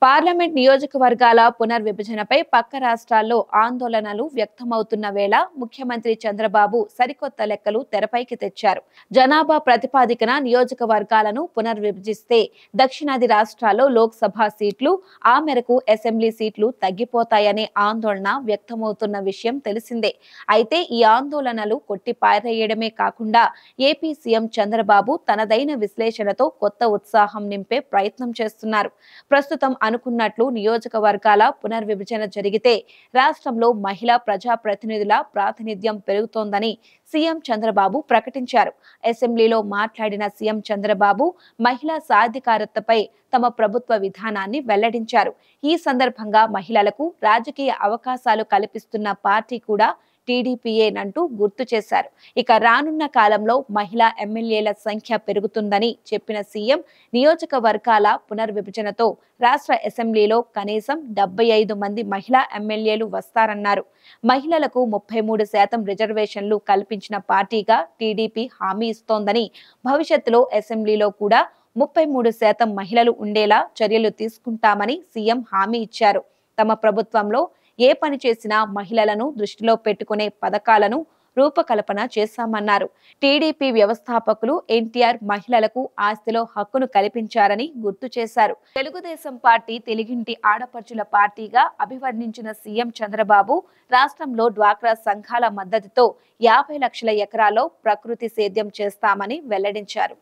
Parliament నియోజకవర్గాల పునర్విభజనపై పక్క రాష్ట్రాల్లో ఆందోళనలు వ్యక్తమవుతున్న వేళ ముఖ్యమంత్రి చంద్రబాబు సరికొత్త లెక్కలు తెరపైకి తెచ్చారు. జనాభా ప్రతిపాదికన నియోజకవర్గాలను పునర్విభజిస్తే దక్షిణాది రాష్ట్రాల్లో లోక్సభ సీట్లు, ఆ మేరకు అసెంబ్లీ సీట్లు తగ్గిపోతాయనే ఆందోళన వ్యక్తమవుతున్న విషయం తెలిసిందే. అయితే ఈ ఆందోళనలు కొట్టిపారేయడమే కాకుండా ఏపీ సీఎం చంద్రబాబు తనదైన విశ్లేషణతో కొత్త ఉత్సాహం నింపే ప్రయత్నం చేస్తున్నారు. ప్రస్తుతం అనుకున్నట్లు నియోజకవర్గాల పునర్విభజన జరిగితే రాష్ట్రంలో మహిళా ప్రజాప్రతినిధుల ప్రాతినిధ్యం పెరుగుతోందని సీఎం చంద్రబాబు ప్రకటించారు. అసెంబ్లీలో మాట్లాడిన సీఎం చంద్రబాబు మహిళా సాధికారతపై తమ ప్రభుత్వ విధానాన్ని వెల్లడించారు. ఈ సందర్భంగా మహిళలకు రాజకీయ అవకాశాలు కల్పిస్తున్న పార్టీ కూడా టీడీపీయేనంటూ గుర్తు చేశారు. ఇక రానున్న కాలంలో మహిళా ఎమ్మెల్యేల సంఖ్య పెరుగుతుందని చెప్పిన సీఎం నియోజకవర్గాల పునర్విభజనతో రాష్ట్ర అసెంబ్లీలో కనీసం 75 మంది మహిళా ఎమ్మెల్యేలు వస్తారన్నారు. మహిళలకు 33% రిజర్వేషన్లు కల్పించిన పార్టీగా టీడీపీ హామీ ఇస్తోందని, భవిష్యత్తులో అసెంబ్లీలో కూడా 33% మహిళలు ఉండేలా చర్యలు తీసుకుంటామని సీఎం హామీ ఇచ్చారు. తమ ప్రభుత్వంలో ఏ పని చేసినా మహిళలను దృష్టిలో పెట్టుకునే పథకాలను రూపకల్పన చేశామన్నారు. టీడీపీ వ్యవస్థాపకులు ఎన్టీఆర్ మహిళలకు ఆస్తిలో హక్కును కల్పించారని గుర్తు చేశారు. తెలుగుదేశం పార్టీ తెలుగింటి ఆడపడుచుల పార్టీగా అభివర్ణించిన సీఎం చంద్రబాబు రాష్ట్రంలో డ్వాక్రా సంఘాల మద్దతుతో 50 లక్షల ఎకరాల్లో ప్రకృతి సేద్యం చేస్తామని వెల్లడించారు.